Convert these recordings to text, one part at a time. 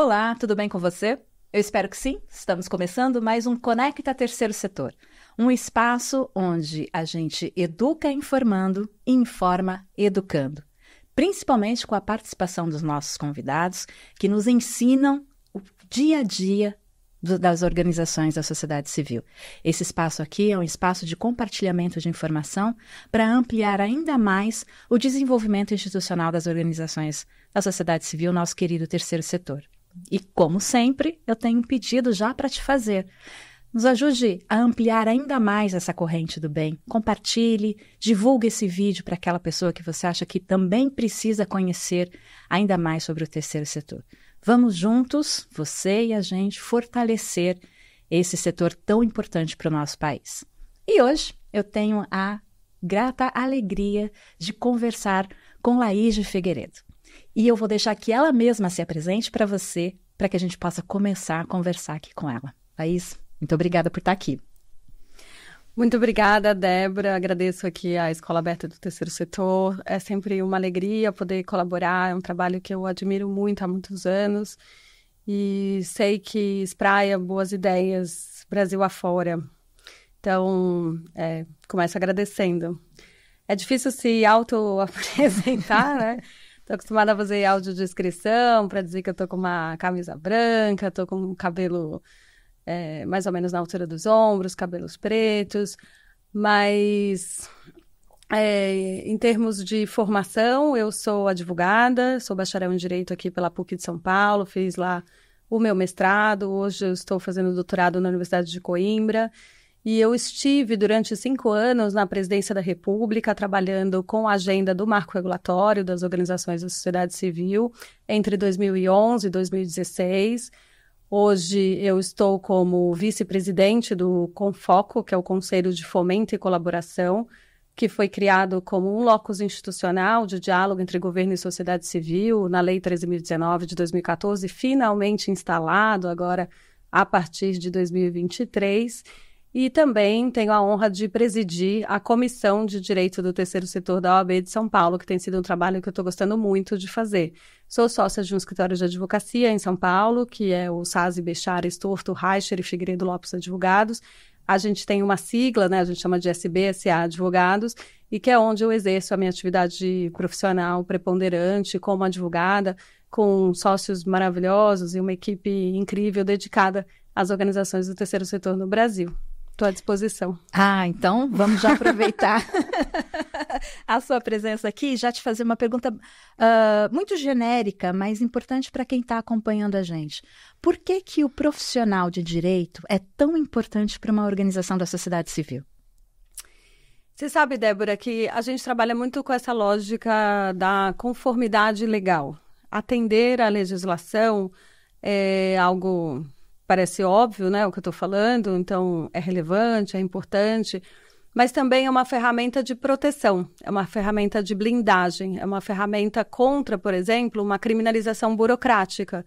Olá, tudo bem com você? Eu espero que sim. Estamos começando mais um Conecta Terceiro Setor, um espaço onde a gente educa informando e informa educando, principalmente com a participação dos nossos convidados que nos ensinam o dia a dia das organizações da sociedade civil. Esse espaço aqui é um espaço de compartilhamento de informação para ampliar ainda mais o desenvolvimento institucional das organizações da sociedade civil, nosso querido terceiro setor. E, como sempre, eu tenho um pedido já para te fazer. Nos ajude a ampliar ainda mais essa corrente do bem. Compartilhe, divulgue esse vídeo para aquela pessoa que você acha que também precisa conhecer ainda mais sobre o terceiro setor. Vamos juntos, você e a gente, fortalecer esse setor tão importante para o nosso país. E hoje eu tenho a grata alegria de conversar com Laís de Figueiredo. E eu vou deixar que ela mesma se apresente para você, para que a gente possa começar a conversar aqui com ela. Laís, muito obrigada por estar aqui. Muito obrigada, Débora. Agradeço aqui a Escola Aberta do Terceiro Setor. É sempre uma alegria poder colaborar. É um trabalho que eu admiro muito há muitos anos. E sei que espraia boas ideias Brasil afora. Então, começo agradecendo. É difícil se auto-apresentar, né? Estou acostumada a fazer audiodescrição para dizer que eu estou com uma camisa branca, estou com um cabelo mais ou menos na altura dos ombros, cabelos pretos, mas em termos de formação, eu sou advogada, sou bacharel em Direito aqui pela PUC de São Paulo, fiz lá o meu mestrado, hoje eu estou fazendo doutorado na Universidade de Coimbra, e eu estive durante 5 anos na Presidência da República, trabalhando com a agenda do marco regulatório das organizações da sociedade civil entre 2011 e 2016. Hoje eu estou como vice-presidente do CONFOCO, que é o Conselho de Fomento e Colaboração, que foi criado como um locus institucional de diálogo entre governo e sociedade civil, na Lei 13.019 de 2014, finalmente instalado agora a partir de 2023. E também tenho a honra de presidir a Comissão de Direito do Terceiro Setor da OAB de São Paulo, que tem sido um trabalho que eu estou gostando muito de fazer. Sou sócia de um escritório de advocacia em São Paulo, que é o Sazzi Bechara, Estorto, Reicher e Figueiredo Lopes Advogados. A gente tem uma sigla, né? A gente chama de SBSA Advogados, e que é onde eu exerço a minha atividade profissional preponderante como advogada, com sócios maravilhosos e uma equipe incrível dedicada às organizações do terceiro setor no Brasil. Estou à disposição. Então vamos já aproveitar a sua presença aqui e já te fazer uma pergunta muito genérica, mas importante para quem está acompanhando a gente. Por que que o profissional de direito é tão importante para uma organização da sociedade civil? Você sabe, Débora, que a gente trabalha muito com essa lógica da conformidade legal. Atender à legislação é algo... Parece óbvio, né, o que eu estou falando, então é relevante, é importante, mas também é uma ferramenta de proteção, é uma ferramenta de blindagem, é uma ferramenta contra, por exemplo, uma criminalização burocrática.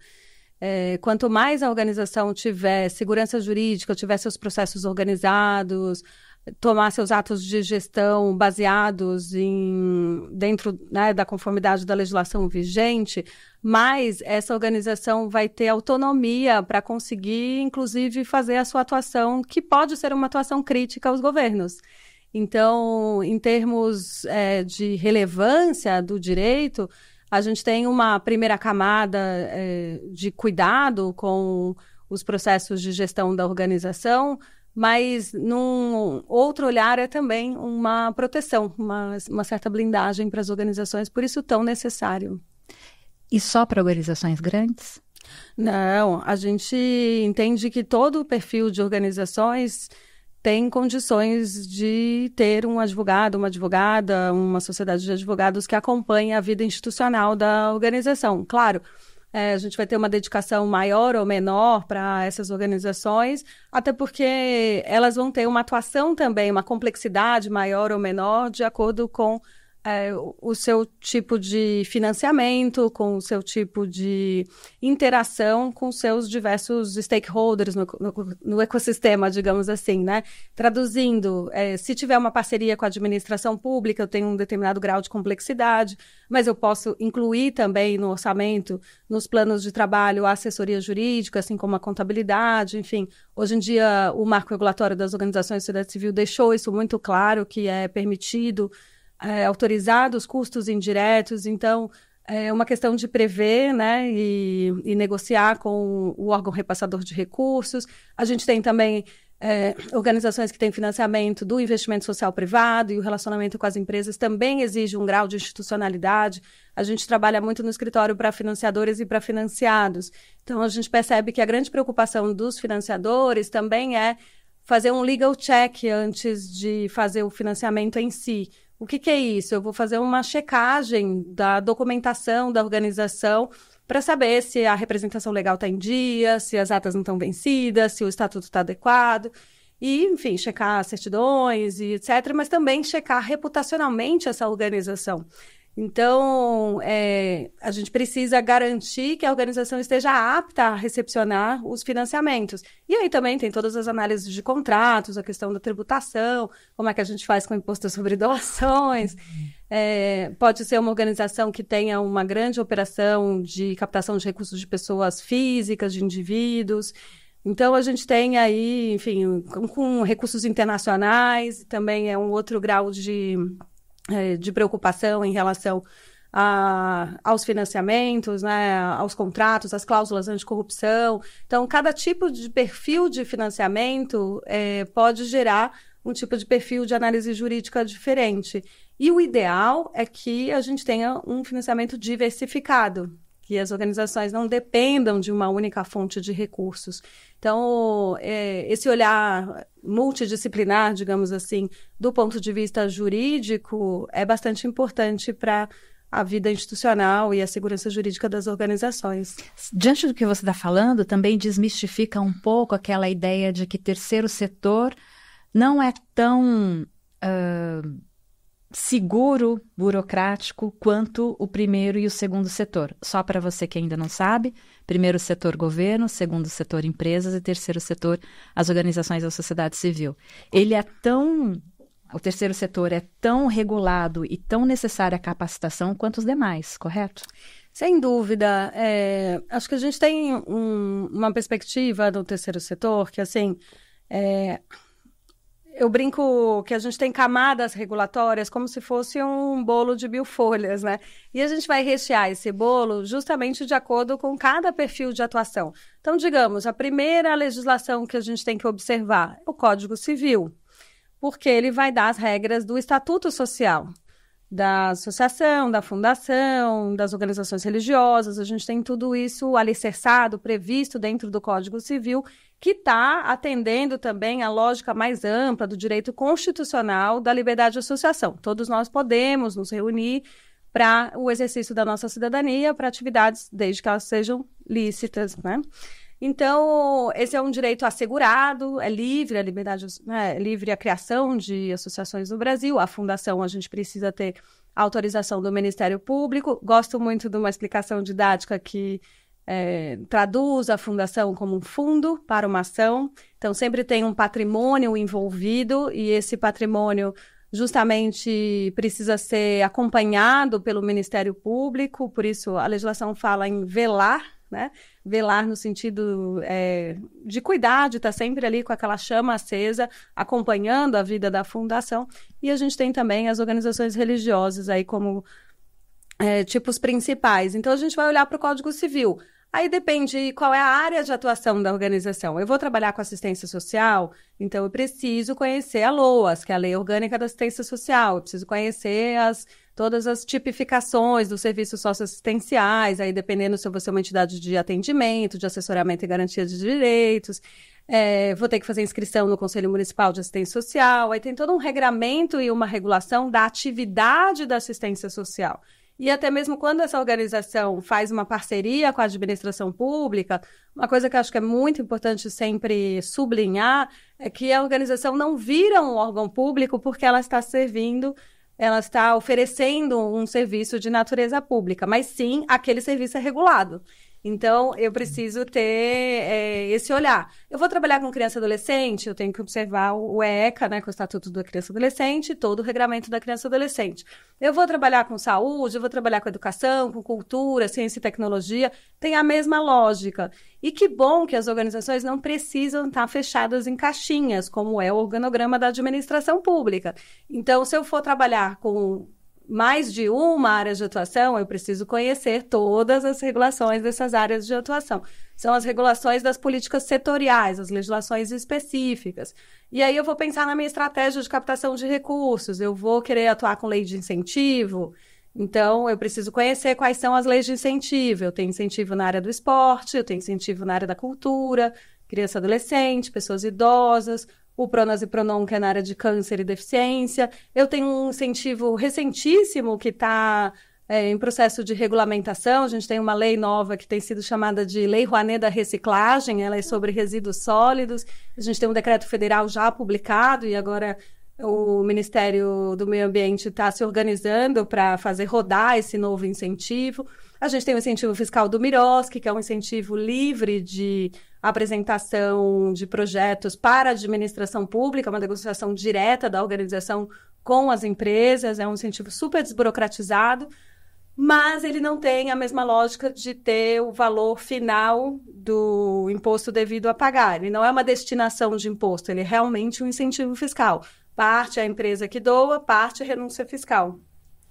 Quanto mais a organização tiver segurança jurídica, tiver seus processos organizados, tomar seus atos de gestão baseados dentro, né, da conformidade da legislação vigente, mais essa organização vai ter autonomia para conseguir, inclusive, fazer a sua atuação, que pode ser uma atuação crítica aos governos. Então, em termos de relevância do direito, a gente tem uma primeira camada de cuidado com os processos de gestão da organização, mas num outro olhar é também uma proteção, uma certa blindagem para as organizações, por isso tão necessário. E só para organizações grandes? Não, a gente entende que todo o perfil de organizações tem condições de ter um advogado, uma advogada, uma sociedade de advogados que acompanhe a vida institucional da organização. Claro, a gente vai ter uma dedicação maior ou menor para essas organizações, até porque elas vão ter uma atuação também, uma complexidade maior ou menor, de acordo com o seu tipo de financiamento, com o seu tipo de interação com seus diversos stakeholders no ecossistema, digamos assim, né? Traduzindo, se tiver uma parceria com a administração pública, eu tenho um determinado grau de complexidade, mas eu posso incluir também no orçamento, nos planos de trabalho, a assessoria jurídica, assim como a contabilidade, enfim. Hoje em dia, o marco regulatório das organizações de sociedade civil deixou isso muito claro, que é permitido autorizado os custos indiretos, então é uma questão de prever, né, e negociar com o órgão repassador de recursos. A gente tem também organizações que têm financiamento do investimento social privado, e o relacionamento com as empresas também exige um grau de institucionalidade. A gente trabalha muito no escritório para financiadores e para financiados. Então, a gente percebe que a grande preocupação dos financiadores também é fazer um legal check antes de fazer o financiamento em si. O que é isso? Eu vou fazer uma checagem da documentação da organização para saber se a representação legal está em dia, se as atas não estão vencidas, se o estatuto está adequado. E, enfim, checar certidões e etc., mas também checar reputacionalmente essa organização. Então, a gente precisa garantir que a organização esteja apta a recepcionar os financiamentos. E aí também tem todas as análises de contratos, a questão da tributação, como é que a gente faz com o imposto sobre doações. Pode ser uma organização que tenha uma grande operação de captação de recursos de pessoas físicas, de indivíduos. Então, a gente tem aí, enfim, com recursos internacionais, também é um outro grau de preocupação em relação aos financiamentos, né, aos contratos, às cláusulas anticorrupção. Então, cada tipo de perfil de financiamento pode gerar um tipo de perfil de análise jurídica diferente. E o ideal é que a gente tenha um financiamento diversificado, que as organizações não dependam de uma única fonte de recursos. Então, esse olhar multidisciplinar, digamos assim, do ponto de vista jurídico, é bastante importante para a vida institucional e a segurança jurídica das organizações. Diante do que você está falando, também desmistifica um pouco aquela ideia de que terceiro setor não é tão seguro, burocrático, quanto o primeiro e o segundo setor. Só para você que ainda não sabe, primeiro setor governo, segundo setor empresas e terceiro setor as organizações da sociedade civil. O terceiro setor é tão regulado e tão necessária a capacitação quanto os demais, correto? Sem dúvida. Acho que a gente tem uma perspectiva do terceiro setor que, assim, eu brinco que a gente tem camadas regulatórias como se fosse um bolo de 1000 folhas, né? E a gente vai rechear esse bolo justamente de acordo com cada perfil de atuação. Então, digamos, a primeira legislação que a gente tem que observar é o Código Civil, porque ele vai dar as regras do Estatuto Social, da associação, da fundação, das organizações religiosas. A gente tem tudo isso alicerçado, previsto dentro do Código Civil, que está atendendo também a lógica mais ampla do direito constitucional da liberdade de associação. Todos nós podemos nos reunir para o exercício da nossa cidadania, para atividades, desde que elas sejam lícitas, né? Então, esse é um direito assegurado, é livre, a liberdade, né, é livre a criação de associações no Brasil. A fundação, a gente precisa ter autorização do Ministério Público. Gosto muito de uma explicação didática que traduz a fundação como um fundo para uma ação. Então, sempre tem um patrimônio envolvido e esse patrimônio justamente precisa ser acompanhado pelo Ministério Público. Por isso, a legislação fala em velar, né? Velar no sentido de cuidar, de estar sempre ali com aquela chama acesa, acompanhando a vida da fundação. E a gente tem também as organizações religiosas aí como tipos principais. Então, a gente vai olhar para o Código Civil. Aí depende qual é a área de atuação da organização. Eu vou trabalhar com assistência social, então eu preciso conhecer a LOAS, que é a Lei Orgânica da Assistência Social. Eu preciso conhecer todas as tipificações dos serviços socioassistenciais, aí dependendo se eu vou ser uma entidade de atendimento, de assessoramento e garantia de direitos. Vou ter que fazer inscrição no Conselho Municipal de Assistência Social. Aí tem todo um regramento e uma regulação da atividade da assistência social. E até mesmo quando essa organização faz uma parceria com a administração pública, uma coisa que eu acho que é muito importante sempre sublinhar é que a organização não vira um órgão público porque ela está servindo ela está oferecendo um serviço de natureza pública, mas sim, aquele serviço é regulado. Então, eu preciso ter esse olhar. Eu vou trabalhar com criança e adolescente, eu tenho que observar o ECA, né, que é o Estatuto da Criança e Adolescente, todo o regramento da criança e adolescente. Eu vou trabalhar com saúde, eu vou trabalhar com educação, com cultura, ciência e tecnologia, tem a mesma lógica. E que bom que as organizações não precisam estar fechadas em caixinhas, como é o organograma da administração pública. Então, se eu for trabalhar com mais de uma área de atuação, eu preciso conhecer todas as regulações dessas áreas de atuação. São as regulações das políticas setoriais, as legislações específicas. E aí eu vou pensar na minha estratégia de captação de recursos, eu vou querer atuar com lei de incentivo, então eu preciso conhecer quais são as leis de incentivo. Eu tenho incentivo na área do esporte, eu tenho incentivo na área da cultura, criança e adolescente, pessoas idosas, o Pronas e Pronon, que é na área de câncer e deficiência. Eu tenho um incentivo recentíssimo que está em processo de regulamentação. A gente tem uma lei nova que tem sido chamada de Lei Rouanet da Reciclagem, ela é sobre resíduos sólidos. A gente tem um decreto federal já publicado e agora o Ministério do Meio Ambiente está se organizando para fazer rodar esse novo incentivo. A gente tem o incentivo fiscal do Miroski, que é um incentivo livre de apresentação de projetos para a administração pública, uma negociação direta da organização com as empresas, é um incentivo super desburocratizado, mas ele não tem a mesma lógica de ter o valor final do imposto devido a pagar. Ele não é uma destinação de imposto, ele é realmente um incentivo fiscal. Parte é a empresa que doa, parte é renúncia fiscal.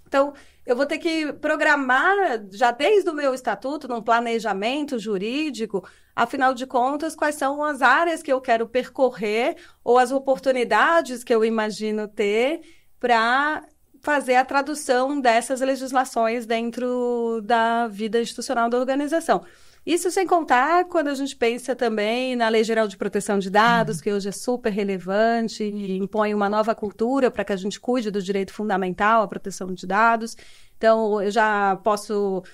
Então, eu vou ter que programar, já desde o meu estatuto, num planejamento jurídico, afinal de contas, quais são as áreas que eu quero percorrer ou as oportunidades que eu imagino ter para fazer a tradução dessas legislações dentro da vida institucional da organização. Isso sem contar quando a gente pensa também na Lei Geral de Proteção de Dados, que hoje é super relevante e impõe uma nova cultura para que a gente cuide do direito fundamental à proteção de dados. Então, eu já posso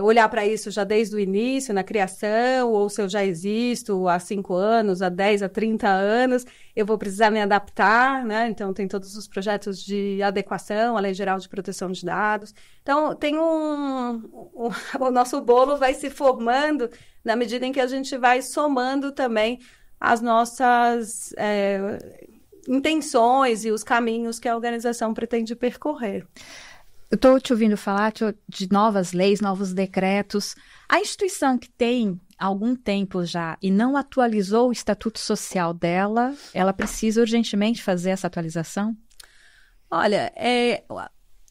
olhar para isso já desde o início, na criação, ou se eu já existo há 5 anos, há 10, há 30 anos, eu vou precisar me adaptar, né? Então, tem todos os projetos de adequação à Lei Geral de Proteção de Dados. Então, tem o nosso bolo vai se formando na medida em que a gente vai somando também as nossas intenções e os caminhos que a organização pretende percorrer. Eu estou te ouvindo falar de novas leis, novos decretos. A instituição que tem algum tempo já e não atualizou o estatuto social dela, ela precisa urgentemente fazer essa atualização? Olha,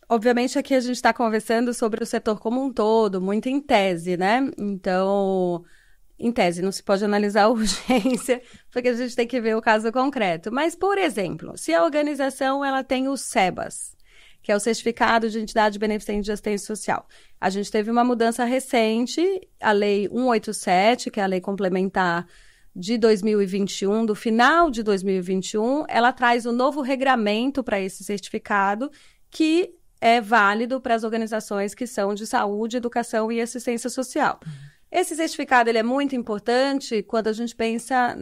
obviamente aqui a gente está conversando sobre o setor como um todo, muito em tese, né? Então, em tese, não se pode analisar a urgência, porque a gente tem que ver o caso concreto. Mas, por exemplo, se a organização ela tem o SEBAS, que é o Certificado de Entidade Beneficente de Assistência Social. A gente teve uma mudança recente, a Lei 187, que é a lei complementar de 2021, do final de 2021, ela traz um novo regramento para esse certificado, que é válido para as organizações que são de saúde, educação e assistência social. Esse certificado ele é muito importante quando a gente pensa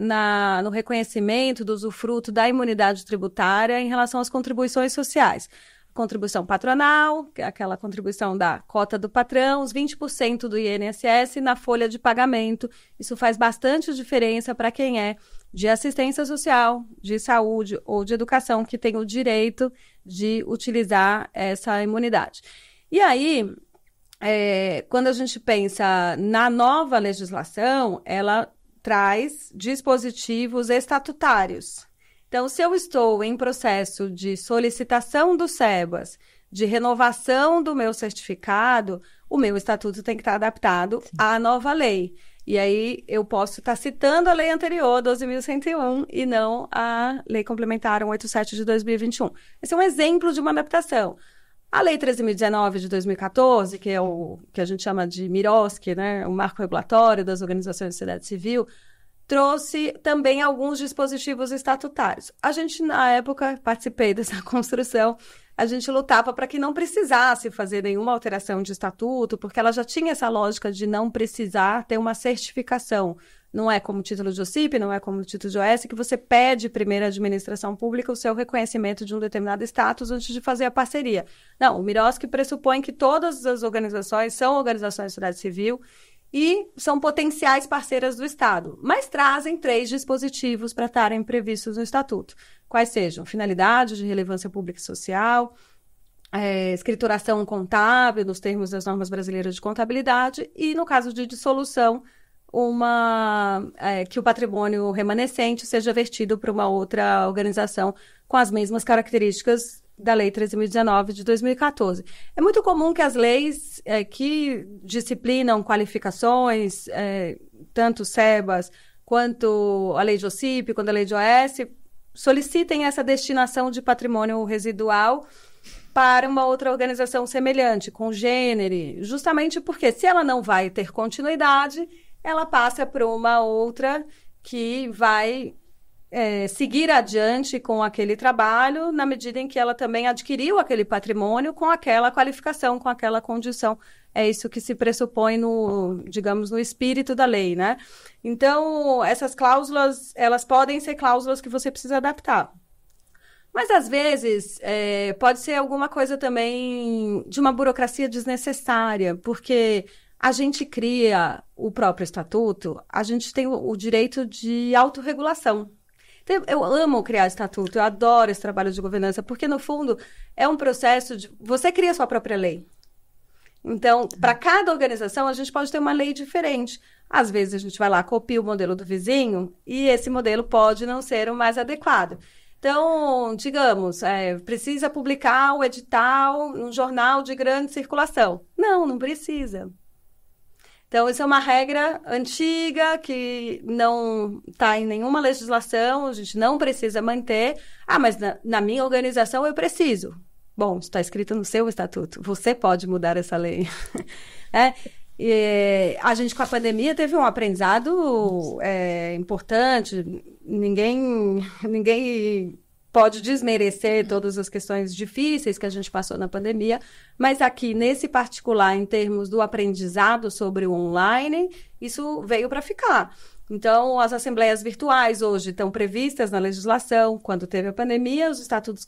no reconhecimento do usufruto da imunidade tributária em relação às contribuições sociais. Contribuição patronal, que é aquela contribuição da cota do patrão, os 20% do INSS na folha de pagamento. Isso faz bastante diferença para quem é de assistência social, de saúde ou de educação, que tem o direito de utilizar essa imunidade. E aí, quando a gente pensa na nova legislação, ela traz dispositivos estatutários. Então, se eu estou em processo de solicitação do SEBAS, de renovação do meu certificado, o meu estatuto tem que estar adaptado à nova lei. E aí eu posso estar citando a lei anterior, 12.101, e não a lei complementar 187 de 2021. Esse é um exemplo de uma adaptação. A lei 13.019 de 2014, que é o que a gente chama de Miroski, né, o marco regulatório das organizações de sociedade civil, trouxe também alguns dispositivos estatutários. A gente, na época, participei dessa construção, a gente lutava para que não precisasse fazer nenhuma alteração de estatuto, porque ela já tinha essa lógica de não precisar ter uma certificação Não é como título de OCIP, não é como título de OS, que você pede primeiro à administração pública o seu reconhecimento de um determinado status antes de fazer a parceria. Não, o MIROSC pressupõe que todas as organizações são organizações de sociedade civil e são potenciais parceiras do Estado, mas trazem 3 dispositivos para estarem previstos no Estatuto, quais sejam finalidade de relevância pública e social, escrituração contábil nos termos das normas brasileiras de contabilidade e, no caso de dissolução, que o patrimônio remanescente seja vertido para uma outra organização com as mesmas características da Lei 13.019 de 2014. É muito comum que as leis que disciplinam qualificações, tanto SEBAS quanto a Lei de OCIP, quanto a Lei de OS, solicitem essa destinação de patrimônio residual para uma outra organização semelhante, congênere, justamente porque se ela não vai ter continuidade, ela passa para uma outra que vai seguir adiante com aquele trabalho, na medida em que ela também adquiriu aquele patrimônio com aquela qualificação, com aquela condição. É isso que se pressupõe digamos, no espírito da lei, né? Então, essas cláusulas, elas podem ser cláusulas que você precisa adaptar. Mas, às vezes, pode ser alguma coisa também de uma burocracia desnecessária, porque a gente cria o próprio estatuto, a gente tem o direito de autorregulação. Então, eu amo criar estatuto, eu adoro esse trabalho de governança, porque, no fundo, é um processo de... Você cria a sua própria lei. Então, para cada organização, a gente pode ter uma lei diferente. Às vezes, a gente vai lá, copia o modelo do vizinho, e esse modelo pode não ser o mais adequado. Então, digamos, precisa publicar o edital num jornal de grande circulação. Não precisa. Então, isso é uma regra antiga que não está em nenhuma legislação, a gente não precisa manter. Mas na minha organização eu preciso. Bom, isso está escrito no seu estatuto, você pode mudar essa lei. E a gente, com a pandemia, teve um aprendizado importante. Ninguém pode desmerecer todas as questões difíceis que a gente passou na pandemia, mas aqui, nesse particular, em termos do aprendizado sobre o online, isso veio para ficar. Então, as assembleias virtuais hoje estão previstas na legislação. Quando teve a pandemia, os estatutos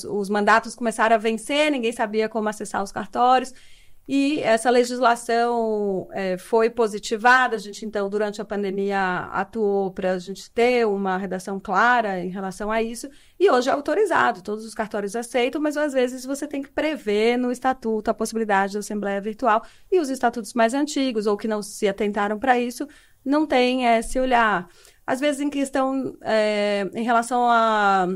os mandatos começaram a vencer, ninguém sabia como acessar os cartórios. E essa legislação foi positivada. A gente, então, durante a pandemia, atuou para a gente ter uma redação clara em relação a isso. E hoje é autorizado, todos os cartórios aceitam, mas às vezes você tem que prever no estatuto a possibilidade da assembleia virtual. E os estatutos mais antigos, ou que não se atentaram para isso, não tem esse olhar. Às vezes, em questão, em relação à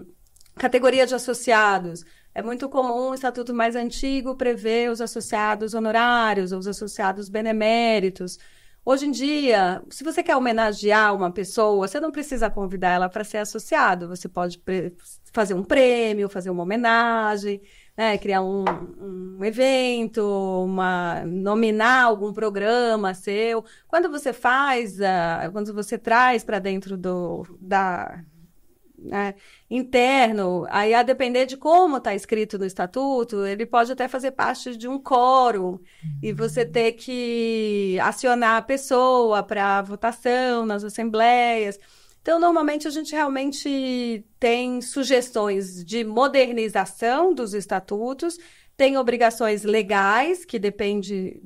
categoria de associados, é muito comum o estatuto mais antigo prever os associados honorários, os associados beneméritos. Hoje em dia, se você quer homenagear uma pessoa, você não precisa convidar ela para ser associado. Você pode fazer um prêmio, fazer uma homenagem, criar um evento, nominar algum programa seu. Quando você quando você traz para dentro interno, aí a depender de como está escrito no estatuto, ele pode até fazer parte de um quórum e você ter que acionar a pessoa para votação nas assembleias. Então, normalmente, a gente realmente tem sugestões de modernização dos estatutos, tem obrigações legais, que depende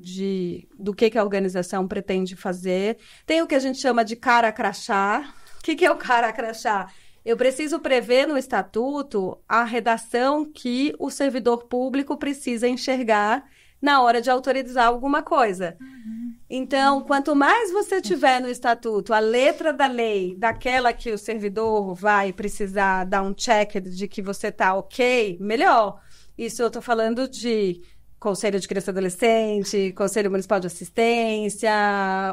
do que a organização pretende fazer, tem o que a gente chama de cara crachá. O que é o cara crachá? Eu preciso prever no estatuto a redação que o servidor público precisa enxergar na hora de autorizar alguma coisa. Então, quanto mais você tiver no estatuto a letra da lei, daquela que o servidor vai precisar dar um check de que você está ok, melhor. Isso eu estou falando de Conselho de Criança e Adolescente, Conselho Municipal de Assistência,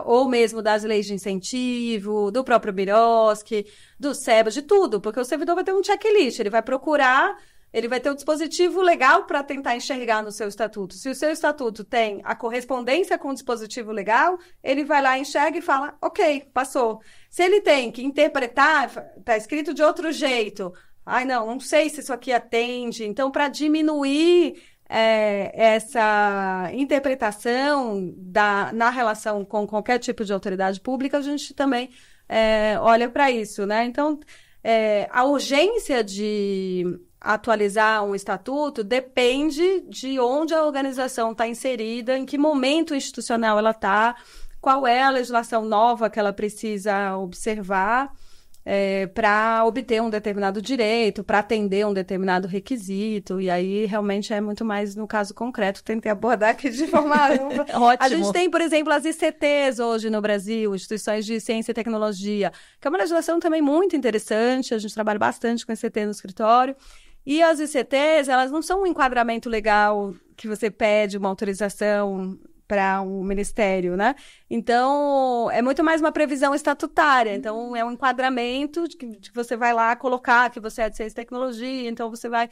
ou mesmo das leis de incentivo, do próprio MIROSC, do SEBAS, de tudo, porque o servidor vai ter um checklist, ele vai procurar, ele vai ter um dispositivo legal para tentar enxergar no seu estatuto. Se o seu estatuto tem a correspondência com o dispositivo legal, ele vai lá, enxerga e fala, ok, passou. Se ele tem que interpretar, está escrito de outro jeito, não sei se isso aqui atende, então para diminuir essa interpretação na relação com qualquer tipo de autoridade pública, a gente também olha para isso, né? Então, a urgência de atualizar um estatuto depende de onde a organização está inserida, em que momento institucional ela está, qual é a legislação nova que ela precisa observar para obter um determinado direito, para atender um determinado requisito, e aí realmente é muito mais no caso concreto, tentei abordar aqui de forma Ótimo. A gente tem, por exemplo, as ICTs hoje no Brasil, Instituições de Ciência e Tecnologia, que é uma legislação também muito interessante, a gente trabalha bastante com ICT no escritório, e as ICTs, elas não são um enquadramento legal que você pede uma autorização para um ministério, né? Então, é muito mais uma previsão estatutária. Então, é um enquadramento de que você vai lá colocar que você é de ciência e tecnologia, então você vai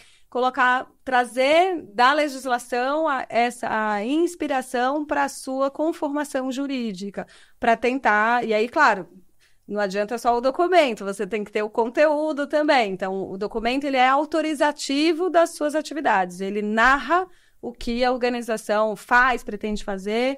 trazer da legislação a inspiração para a sua conformação jurídica, para tentar, e aí, claro, não adianta só o documento, você tem que ter o conteúdo também. Então, o documento, ele é autorizativo das suas atividades, ele narra o que a organização faz, pretende fazer,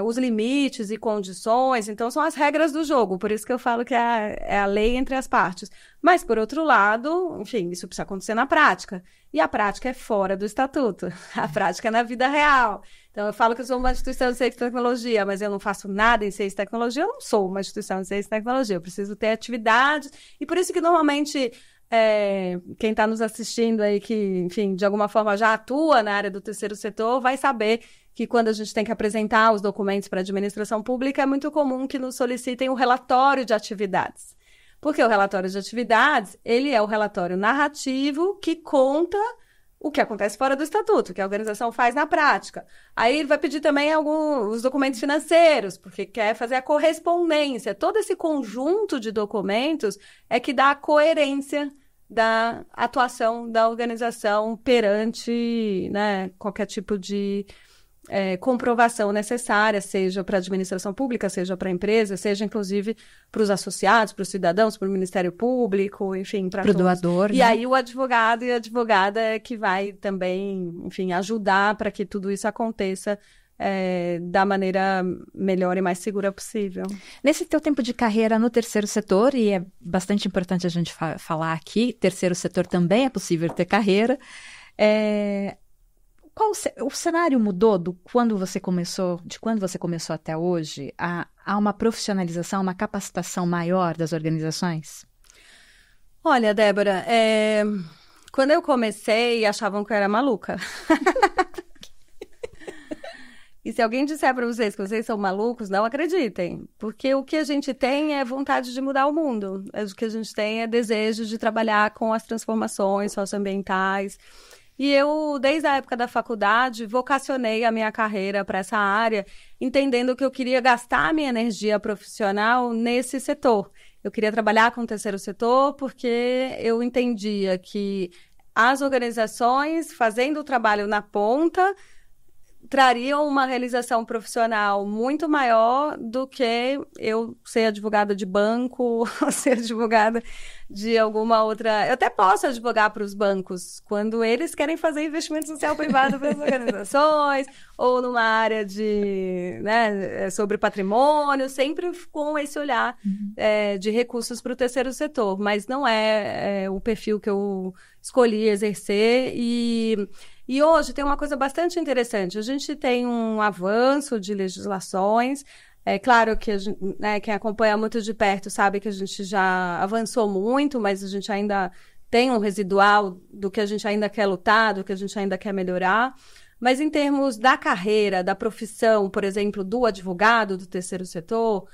os limites e condições. Então, são as regras do jogo. Por isso que eu falo que é a lei entre as partes. Mas, por outro lado, enfim, isso precisa acontecer na prática. E a prática é fora do estatuto. A prática é na vida real. Então, eu falo que eu sou uma instituição de ciência e tecnologia, mas eu não faço nada em ciência e tecnologia. Eu não sou uma instituição de ciência e tecnologia. Eu preciso ter atividades. E por isso que, normalmente, quem está nos assistindo aí, que, enfim, de alguma forma já atua na área do terceiro setor, vai saber que quando a gente tem que apresentar os documentos para a administração pública, é muito comum que nos solicitem o relatório de atividades. Porque o relatório de atividades, ele é o relatório narrativo que conta o que acontece fora do estatuto, que a organização faz na prática. Aí ele vai pedir também os documentos financeiros, porque quer fazer a correspondência. Todo esse conjunto de documentos é que dá a coerência da atuação da organização perante, né, qualquer tipo de comprovação necessária, seja para a administração pública, seja para a empresa, seja inclusive para os associados, para os cidadãos, para o Ministério Público, enfim, para o doador. E né? aí o advogado e a advogada é que vai também, enfim, ajudar para que tudo isso aconteça da maneira melhor e mais segura possível. Nesse teu tempo de carreira no terceiro setor, e é bastante importante a gente falar aqui, terceiro setor também é possível ter carreira, o cenário mudou de quando você começou até hoje? Há uma profissionalização, uma capacitação maior das organizações? Olha, Débora, quando eu comecei, achavam que eu era maluca. E se alguém disser para vocês que vocês são malucos, não acreditem. Porque o que a gente tem é vontade de mudar o mundo. O que a gente tem é desejo de trabalhar com as transformações socioambientais. E eu, desde a época da faculdade, vocacionei a minha carreira para essa área, entendendo que eu queria gastar a minha energia profissional nesse setor. Eu queria trabalhar com o terceiro setor porque eu entendia que as organizações, fazendo o trabalho na ponta, trariam uma realização profissional muito maior do que eu ser advogada de banco ou ser advogada de alguma outra... Eu até posso advogar para os bancos quando eles querem fazer investimento social privado para as organizações ou numa área sobre patrimônio, sempre com esse olhar de recursos para o terceiro setor, mas não é o perfil que eu escolhi exercer E hoje tem uma coisa bastante interessante. A gente tem um avanço de legislações. É claro que quem acompanha muito de perto sabe que a gente já avançou muito, mas a gente ainda tem um residual do que a gente ainda quer lutar, do que a gente ainda quer melhorar. Mas em termos da carreira, da profissão, por exemplo, do advogado do terceiro setor,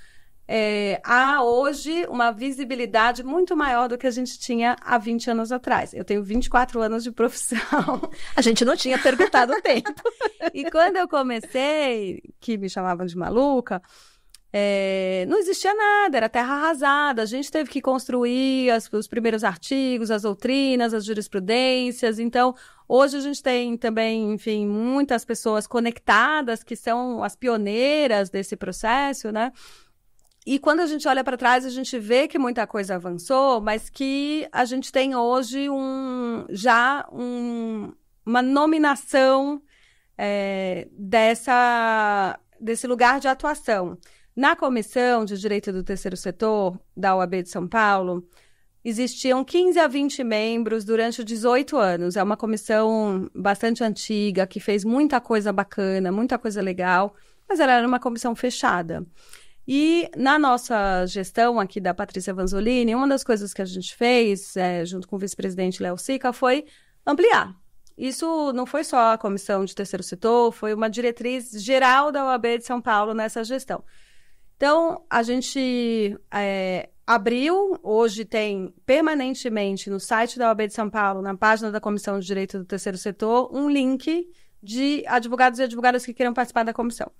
há hoje uma visibilidade muito maior do que a gente tinha há 20 anos atrás. Eu tenho 24 anos de profissão. A gente não tinha perguntado o tempo. E quando eu comecei, que me chamavam de maluca, não existia nada, era terra arrasada. A gente teve que construir os primeiros artigos, as doutrinas, as jurisprudências. Então, hoje a gente tem também, enfim, muitas pessoas conectadas que são as pioneiras desse processo, né? E quando a gente olha para trás, a gente vê que muita coisa avançou, mas que a gente tem hoje uma nominação desse lugar de atuação. Na Comissão de Direito do Terceiro Setor da OAB de São Paulo, existiam 15 a 20 membros durante 18 anos. É uma comissão bastante antiga, que fez muita coisa bacana, muita coisa legal, mas ela era uma comissão fechada. E na nossa gestão aqui da Patrícia Vanzolini, uma das coisas que a gente fez, junto com o vice-presidente Léo Sica, foi ampliar. Isso não foi só a Comissão de Terceiro Setor, foi uma diretriz geral da OAB de São Paulo nessa gestão. Então, a gente abriu, hoje tem permanentemente no site da OAB de São Paulo, na página da Comissão de Direito do Terceiro Setor, um link de advogados e advogadas que queiram participar da comissão.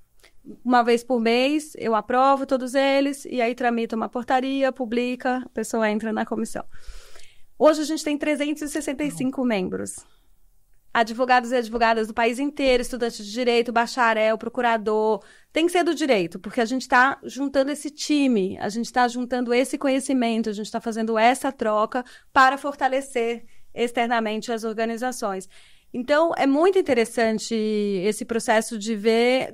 Uma vez por mês, eu aprovo todos eles, e aí tramita uma portaria, publica, a pessoa entra na comissão. Hoje a gente tem 365 membros. Advogados e advogadas do país inteiro, estudantes de direito, bacharel, procurador. Tem que ser do direito, porque a gente está juntando esse time, a gente está juntando esse conhecimento, a gente está fazendo essa troca para fortalecer externamente as organizações. Então, é muito interessante esse processo de ver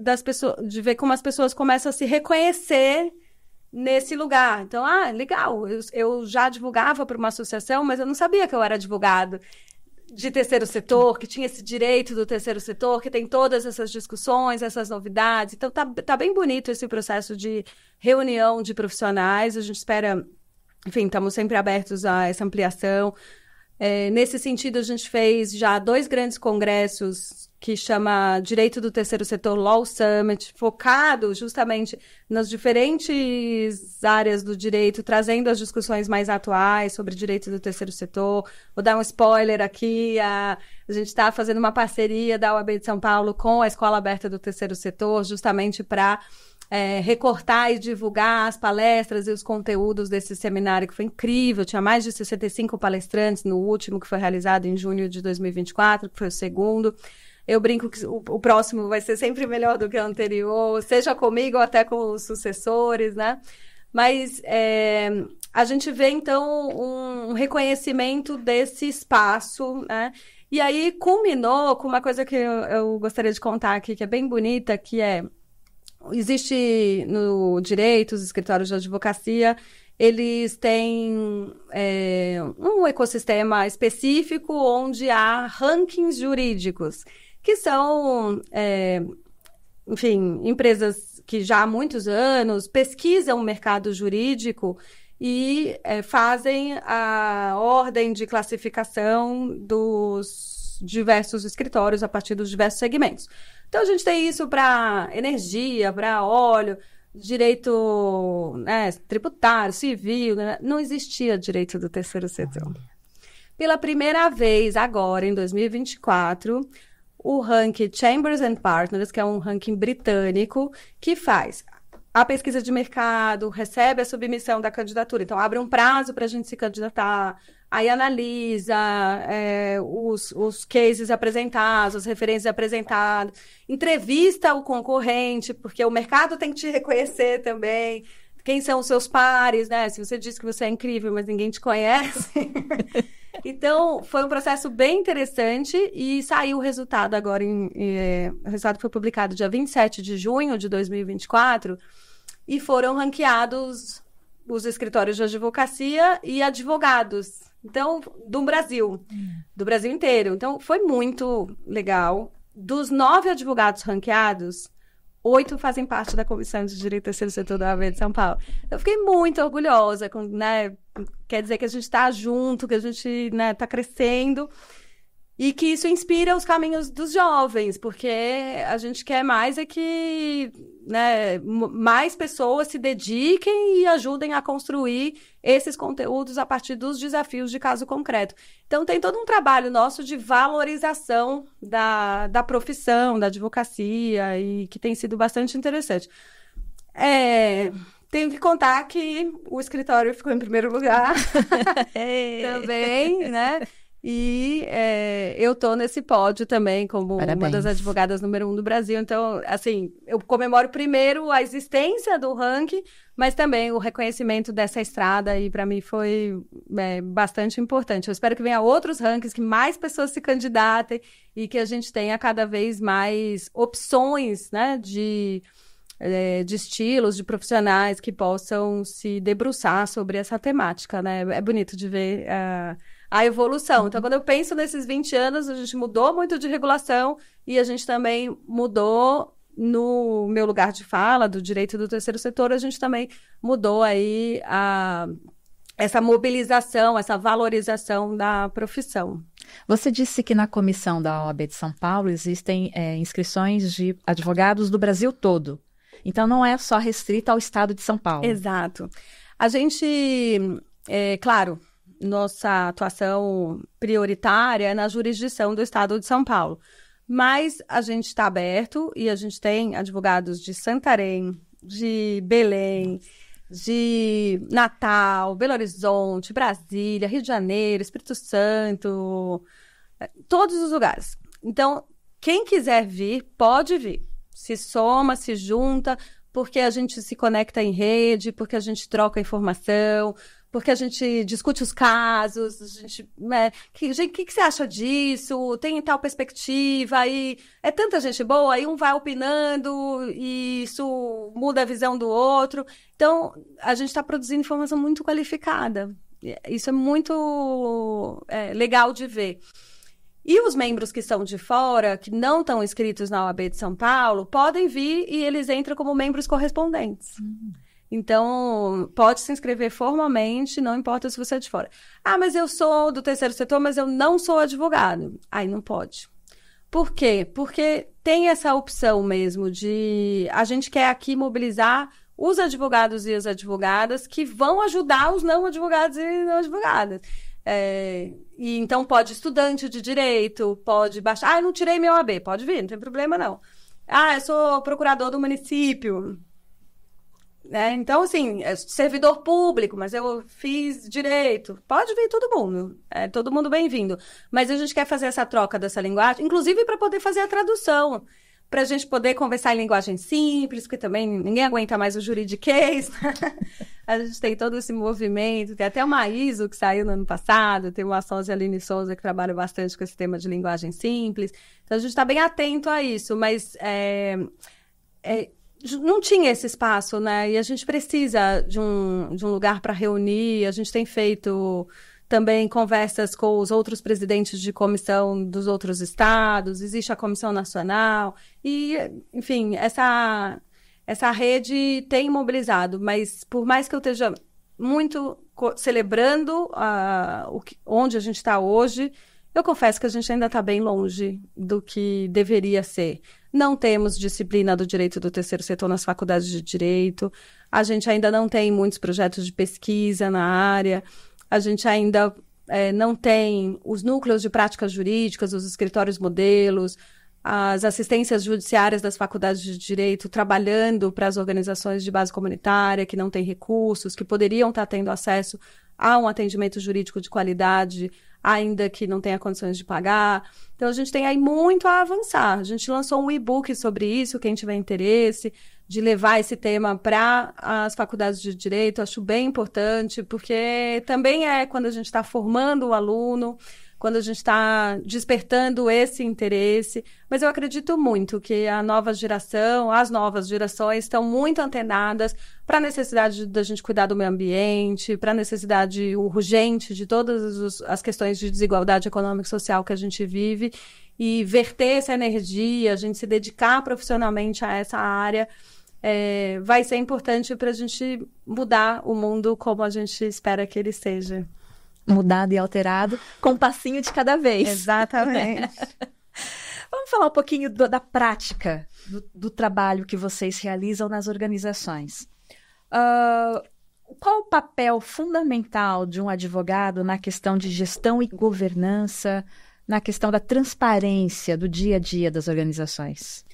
como as pessoas começam a se reconhecer nesse lugar. Então, legal, eu já advogava para uma associação, mas eu não sabia que eu era advogado de terceiro setor, que tinha esse direito do terceiro setor, que tem todas essas discussões, essas novidades. Então, tá bem bonito esse processo de reunião de profissionais. A gente espera, enfim, estamos sempre abertos a essa ampliação. Nesse sentido, a gente fez já 2 grandes congressos que chama Direito do Terceiro Setor Law Summit, focado justamente nas diferentes áreas do direito, trazendo as discussões mais atuais sobre direito do terceiro setor. Vou dar um spoiler aqui, a gente está fazendo uma parceria da OAB de São Paulo com a Escola Aberta do Terceiro Setor, justamente para recortar e divulgar as palestras e os conteúdos desse seminário, que foi incrível. Tinha mais de 65 palestrantes no último, que foi realizado em junho de 2024, que foi o segundo. Eu brinco que o próximo vai ser sempre melhor do que o anterior, seja comigo ou até com os sucessores, né? Mas a gente vê, então, um reconhecimento desse espaço, né? E aí culminou com uma coisa que eu gostaria de contar aqui, que é bem bonita, que existe no direito, os escritórios de advocacia, eles têm um ecossistema específico onde há rankings jurídicos, que são, enfim, empresas que já há muitos anos pesquisam o mercado jurídico e fazem a ordem de classificação dos diversos escritórios a partir dos diversos segmentos. Então, a gente tem isso para energia, para óleo, direito tributário, civil, né? Não existia direito do terceiro setor. Pela primeira vez, agora, em 2024, o ranking Chambers and Partners, que é um ranking britânico, que faz a pesquisa de mercado, recebe a submissão da candidatura. Então, abre um prazo para a gente se candidatar, aí analisa os cases apresentados, as referências apresentadas, entrevista o concorrente, porque o mercado tem que te reconhecer também. Quem são os seus pares, né? Se você diz que você é incrível, mas ninguém te conhece. Então, foi um processo bem interessante e saiu o resultado agora. O resultado foi publicado dia 27 de junho de 2024 e foram ranqueados os escritórios de advocacia e advogados. Então, do Brasil inteiro. Então, foi muito legal. Dos 9 advogados ranqueados, 8 fazem parte da Comissão de Direito do Terceiro Setor da OAB de São Paulo. Eu fiquei muito orgulhosa, né? Quer dizer que a gente está junto, que a gente está crescendo e que isso inspira os caminhos dos jovens, porque a gente quer mais que mais pessoas se dediquem e ajudem a construir esses conteúdos a partir dos desafios de caso concreto. Então, tem todo um trabalho nosso de valorização da profissão, da advocacia, e que tem sido bastante interessante. Tenho que contar que o escritório ficou em primeiro lugar também, né? E eu tô nesse pódio também como Parabéns. uma das advogadas número 1 do Brasil. Então, assim, eu comemoro primeiro a existência do ranking, mas também o reconhecimento dessa estrada, e para mim foi bastante importante. Eu espero que venha outros rankings, que mais pessoas se candidatem e que a gente tenha cada vez mais opções, né, de estilos, de profissionais que possam se debruçar sobre essa temática, né? É bonito de ver a evolução. Então, quando eu penso nesses 20 anos, a gente mudou muito de regulação e a gente também mudou no meu lugar de fala, do direito do terceiro setor, a gente também mudou aí essa mobilização, essa valorização da profissão. Você disse que na comissão da OAB de São Paulo existem inscrições de advogados do Brasil todo. Então, não é só restrito ao estado de São Paulo. Exato. A gente, claro, nossa atuação prioritária é na jurisdição do estado de São Paulo. Mas a gente está aberto e a gente tem advogados de Santarém, de Belém, de Natal, Belo Horizonte, Brasília, Rio de Janeiro, Espírito Santo, todos os lugares. Então, quem quiser vir, pode vir. Se soma, se junta, porque a gente se conecta em rede, porque a gente troca informação, porque a gente discute os casos, a gente, que você acha disso? Tem tal perspectiva, aí é tanta gente boa, aí um vai opinando e isso muda a visão do outro. Então, a gente está produzindo informação muito qualificada. Isso é muito legal de ver. E os membros que são de fora, que não estão inscritos na OAB de São Paulo, podem vir e eles entram como membros correspondentes. Então, pode se inscrever formalmente, não importa se você é de fora. Ah, mas eu sou do terceiro setor, mas eu não sou advogado. Aí não pode. Por quê? Porque tem essa opção mesmo de... A gente quer aqui mobilizar os advogados e as advogadas que vão ajudar os não advogados e não advogadas. E então pode estudante de direito, pode baixar... Ah, eu não tirei meu OAB. Pode vir, não tem problema não. Ah, eu sou procurador do município... Então, assim, servidor público, mas eu fiz direito. Pode vir todo mundo. Todo mundo bem-vindo. Mas a gente quer fazer essa troca dessa linguagem, inclusive para poder fazer a tradução. Para a gente poder conversar em linguagem simples, porque também ninguém aguenta mais o juridiquês. A gente tem todo esse movimento. Tem até uma ISO que saiu no ano passado. Tem uma Sônia Aline Souza que trabalha bastante com esse tema de linguagem simples. Então, a gente está bem atento a isso. Mas... não tinha esse espaço, né? E a gente precisa de um lugar para reunir. A gente tem feito também conversas com os outros presidentes de comissão dos outros estados. Existe a Comissão Nacional. E, enfim, essa rede tem mobilizado. Mas, por mais que eu esteja muito celebrando onde a gente está hoje, eu confesso que a gente ainda está bem longe do que deveria ser. Não temos disciplina do direito do terceiro setor nas faculdades de direito. A gente ainda não tem muitos projetos de pesquisa na área. A gente ainda não tem os núcleos de práticas jurídicas, os escritórios modelos, as assistências judiciárias das faculdades de direito trabalhando para as organizações de base comunitária que não têm recursos, que poderiam estar tendo acesso a um atendimento jurídico de qualidade, ainda que não tenha condições de pagar. Então, a gente tem aí muito a avançar. A gente lançou um e-book sobre isso, quem tiver interesse, de levar esse tema para as faculdades de direito. Acho bem importante, porque também quando a gente está formando o aluno, quando a gente está despertando esse interesse. Mas eu acredito muito que as novas gerações estão muito antenadas para a necessidade da gente cuidar do meio ambiente, para a necessidade urgente de todas as questões de desigualdade econômica e social que a gente vive, e verter essa energia, a gente se dedicar profissionalmente a essa área, vai ser importante para a gente mudar o mundo como a gente espera que ele seja. Mudado e alterado, com um passinho de cada vez. Exatamente. Vamos falar um pouquinho da prática do trabalho que vocês realizam nas organizações. Qual o papel fundamental de um advogado na questão de gestão e governança, na questão da transparência do dia a dia das organizações?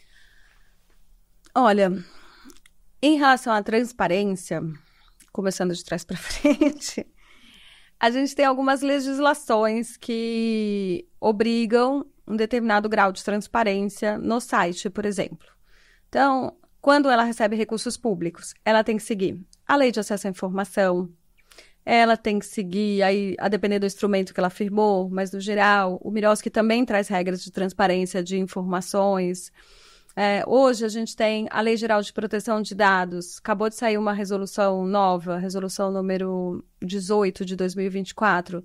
Olha, em relação à transparência, começando de trás para frente... A gente tem algumas legislações que obrigam um determinado grau de transparência no site, por exemplo. Então, quando ela recebe recursos públicos, ela tem que seguir a Lei de Acesso à Informação, ela tem que seguir, aí, a depender do instrumento que ela firmou, mas no geral, o MIROSC também traz regras de transparência de informações. Hoje a gente tem a Lei Geral de Proteção de Dados, acabou de sair uma resolução nova, resolução número 18 de 2024,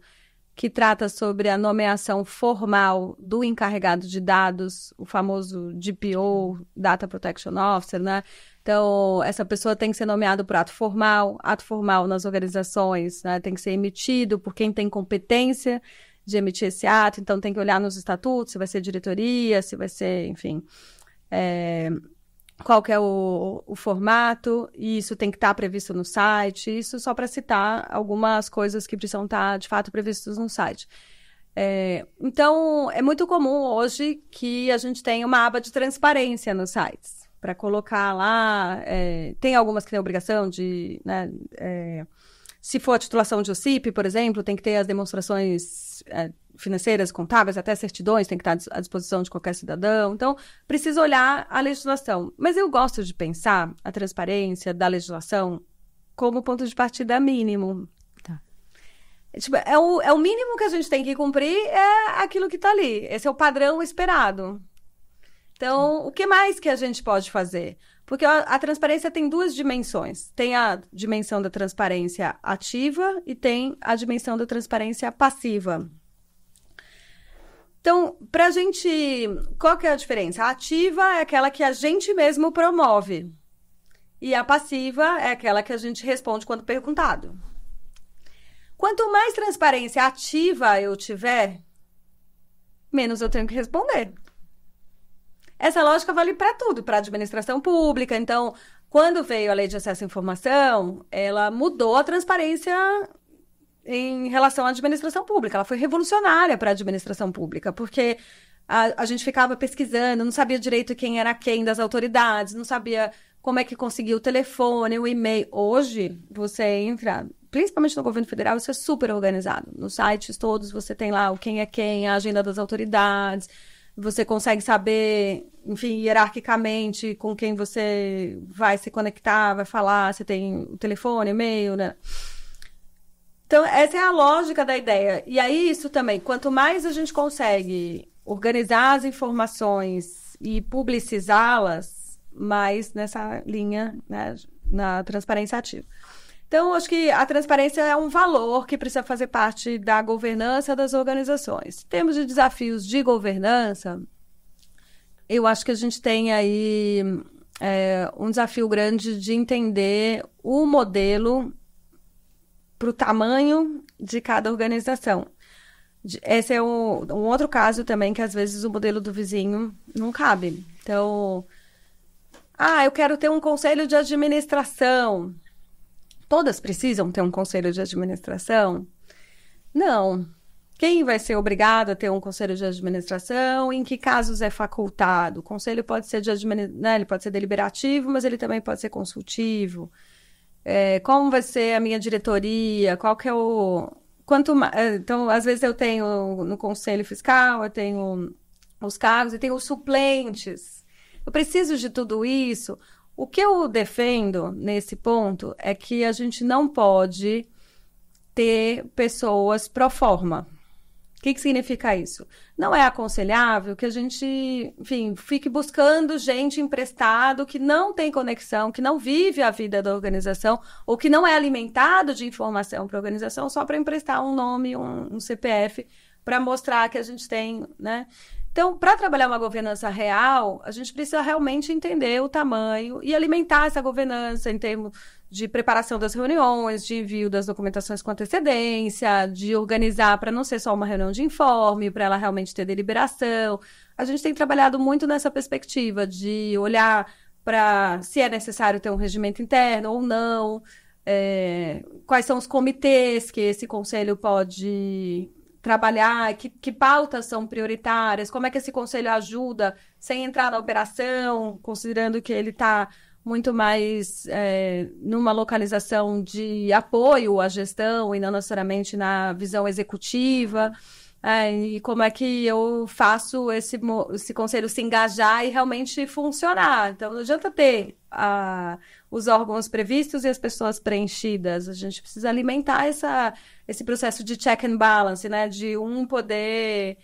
que trata sobre a nomeação formal do encarregado de dados, o famoso DPO, Data Protection Officer, né? Então, essa pessoa tem que ser nomeada por ato formal nas organizações, né? Tem que ser emitido por quem tem competência de emitir esse ato, então tem que olhar nos estatutos, se vai ser diretoria, se vai ser, enfim, qual que é o formato, e isso tem que estar previsto no site, isso só para citar algumas coisas que precisam estar, de fato, previstas no site. Então, é muito comum hoje que a gente tenha uma aba de transparência nos sites, para colocar lá, tem algumas que têm obrigação de, né, se for a titulação de OCIP, por exemplo, tem que ter as demonstrações financeiras, contábeis, até certidões, tem que estar à disposição de qualquer cidadão. Então, precisa olhar a legislação. Mas eu gosto de pensar a transparência da legislação como ponto de partida mínimo. Tá. Tipo, é o mínimo que a gente tem que cumprir, é aquilo que está ali. Esse é o padrão esperado. Então, o que mais que a gente pode fazer? Porque a transparência tem duas dimensões. Tem a dimensão da transparência ativa e tem a dimensão da transparência passiva. Então, para a gente... Qual que é a diferença? A ativa é aquela que a gente mesmo promove. E a passiva é aquela que a gente responde quando perguntado. Quanto mais transparência ativa eu tiver, menos eu tenho que responder. Essa lógica vale para tudo, para a administração pública. Então, quando veio a Lei de Acesso à Informação, ela mudou a transparência em relação à administração pública. Ela foi revolucionária para a administração pública, porque a gente ficava pesquisando, não sabia direito quem era quem das autoridades, não sabia como é que conseguia o telefone, o e-mail. Hoje, você entra, principalmente no governo federal, isso é super organizado. Nos sites todos você tem lá o quem é quem, a agenda das autoridades. Você consegue saber, enfim, hierarquicamente com quem você vai se conectar, vai falar, você tem o telefone, e-mail, né? Então, essa é a lógica da ideia. E aí, isso também, quanto mais a gente consegue organizar as informações e publicizá-las, mais nessa linha, né, na transparência ativa. Então, acho que a transparência é um valor que precisa fazer parte da governança das organizações. Em termos de desafios de governança, eu acho que a gente tem aí um desafio grande de entender o modelo para o tamanho de cada organização. Esse é um outro caso também que, às vezes, o modelo do vizinho não cabe. Então, eu quero ter um conselho de administração. Todas precisam ter um conselho de administração? Não. Quem vai ser obrigado a ter um conselho de administração? Em que casos é facultado? O conselho pode ser ele pode ser deliberativo, mas ele também pode ser consultivo. Como vai ser a minha diretoria? Qual que é então, às vezes eu tenho no conselho fiscal, eu tenho os cargos e tenho os suplentes. Eu preciso de tudo isso. O que eu defendo nesse ponto é que a gente não pode ter pessoas pro forma. O que significa isso? Não é aconselhável que a gente, enfim, fique buscando gente emprestado que não tem conexão, que não vive a vida da organização ou que não é alimentado de informação para a organização só para emprestar um nome, um CPF, para mostrar que a gente tem, né? Então, para trabalhar uma governança real, a gente precisa realmente entender o tamanho e alimentar essa governança em termos de preparação das reuniões, de envio das documentações com antecedência, de organizar para não ser só uma reunião de informe, para ela realmente ter deliberação. A gente tem trabalhado muito nessa perspectiva de olhar para se é necessário ter um regimento interno ou não, quais são os comitês que esse conselho pode trabalhar, que pautas são prioritárias, como é que esse conselho ajuda sem entrar na operação, considerando que ele está muito mais numa localização de apoio à gestão e não necessariamente na visão executiva. E como é que eu faço esse conselho se engajar e realmente funcionar? Então, não adianta ter os órgãos previstos e as pessoas preenchidas. A gente precisa alimentar esse processo de check and balance, né? De um poder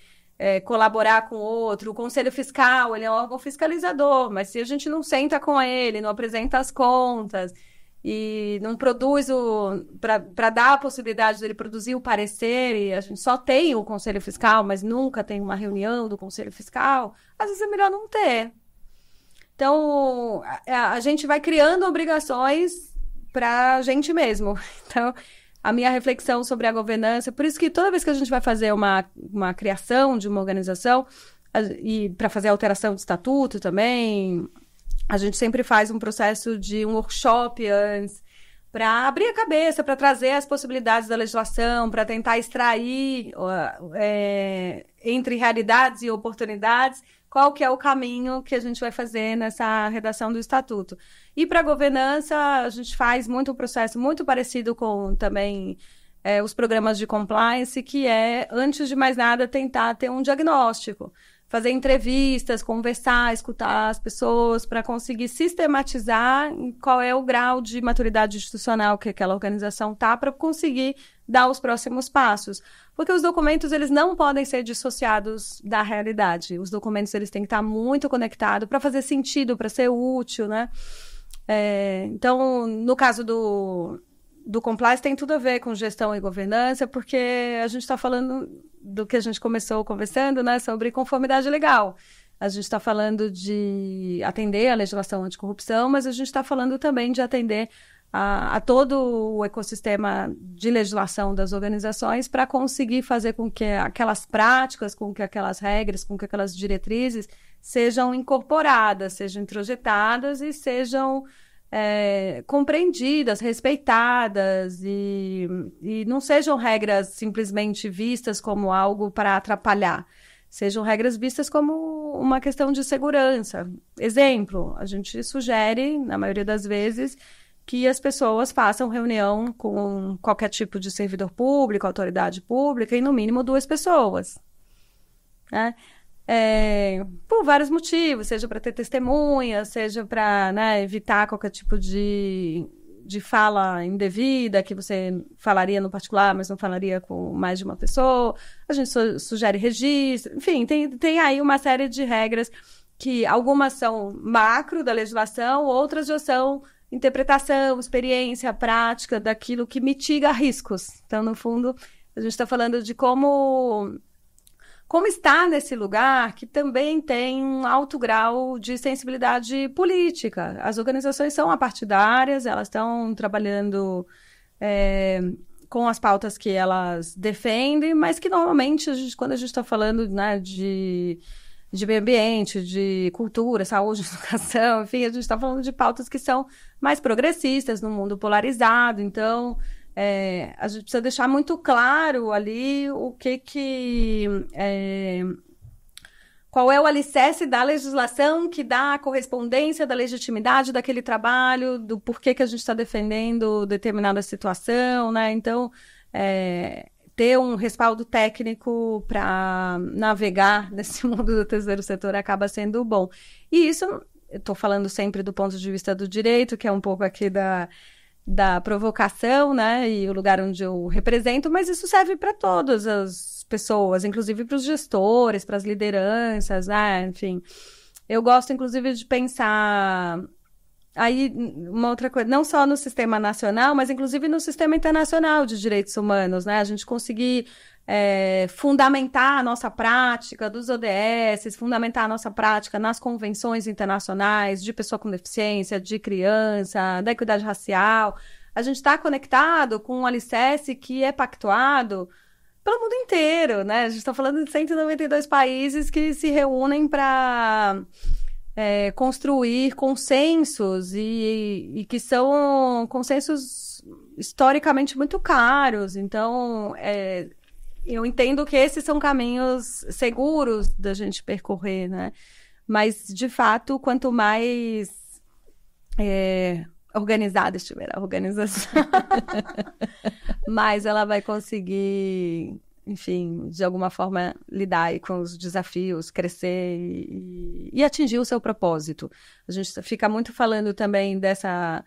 colaborar com o outro. O Conselho Fiscal, ele é um órgão fiscalizador, mas se a gente não senta com ele, não apresenta as contas e não produz para dar a possibilidade dele produzir o parecer, e a gente só tem o Conselho Fiscal, mas nunca tem uma reunião do Conselho Fiscal, às vezes é melhor não ter. Então, a gente vai criando obrigações para a gente mesmo. Então, a minha reflexão sobre a governança, por isso que toda vez que a gente vai fazer uma criação de uma organização, e para fazer alteração de estatuto também, a gente sempre faz um processo de um workshop antes, para abrir a cabeça, para trazer as possibilidades da legislação, para tentar extrair entre realidades e oportunidades qual que é o caminho que a gente vai fazer nessa redação do estatuto. E para a governança, a gente faz muito um processo muito parecido com também os programas de compliance, que é, antes de mais nada, tentar ter um diagnóstico. Fazer entrevistas, conversar, escutar as pessoas para conseguir sistematizar qual é o grau de maturidade institucional que aquela organização está para conseguir dar os próximos passos. Porque os documentos, eles não podem ser dissociados da realidade. Os documentos, eles têm que estar muito conectados para fazer sentido, para ser útil, né? Então, no caso do compliance, tem tudo a ver com gestão e governança, porque a gente está falando do que a gente começou conversando, né, sobre conformidade legal. A gente está falando de atender a legislação anticorrupção, mas a gente está falando também de atender a todo o ecossistema de legislação das organizações para conseguir fazer com que aquelas práticas, com que aquelas regras, com que aquelas diretrizes sejam incorporadas, sejam introjetadas e sejam compreendidas, respeitadas e não sejam regras simplesmente vistas como algo para atrapalhar, sejam regras vistas como uma questão de segurança. Exemplo, a gente sugere, na maioria das vezes, que as pessoas façam reunião com qualquer tipo de servidor público, autoridade pública, e no mínimo 2 pessoas, né? Por vários motivos, seja para ter testemunha, seja para, né, evitar qualquer tipo de fala indevida que você falaria no particular, mas não falaria com mais de uma pessoa. A gente sugere registro, enfim, tem aí uma série de regras que algumas são macro da legislação, outras já são interpretação, experiência, prática daquilo que mitiga riscos. Então, no fundo, a gente está falando de como estar nesse lugar que também tem um alto grau de sensibilidade política. As organizações são apartidárias, elas estão trabalhando com as pautas que elas defendem, mas que normalmente, quando a gente está falando, né, de meio ambiente, de cultura, saúde, educação, enfim, a gente está falando de pautas que são mais progressistas no mundo polarizado. Então, a gente precisa deixar muito claro ali qual é o alicerce da legislação que dá a correspondência da legitimidade daquele trabalho, do porquê que a gente está defendendo determinada situação, né? Então, ter um respaldo técnico para navegar nesse mundo do terceiro setor acaba sendo bom. E isso, eu estou falando sempre do ponto de vista do direito, que é um pouco aqui da provocação, né, e o lugar onde eu represento, mas isso serve para todas as pessoas, inclusive para os gestores, para as lideranças, né, enfim. Eu gosto, inclusive, de pensar aí uma outra coisa, não só no sistema nacional, mas inclusive no sistema internacional de direitos humanos, né, a gente conseguir fundamentar a nossa prática dos ODS, fundamentar a nossa prática nas convenções internacionais de pessoa com deficiência, de criança, da equidade racial. A gente está conectado com um alicerce que é pactuado pelo mundo inteiro, né? A gente está falando de 192 países que se reúnem para construir consensos e que são consensos historicamente muito caros. Então, eu entendo que esses são caminhos seguros da gente percorrer, né? Mas, de fato, quanto mais organizada estiver a organização, mas ela vai conseguir, enfim, de alguma forma lidar aí com os desafios, crescer e atingir o seu propósito. A gente fica muito falando também dessa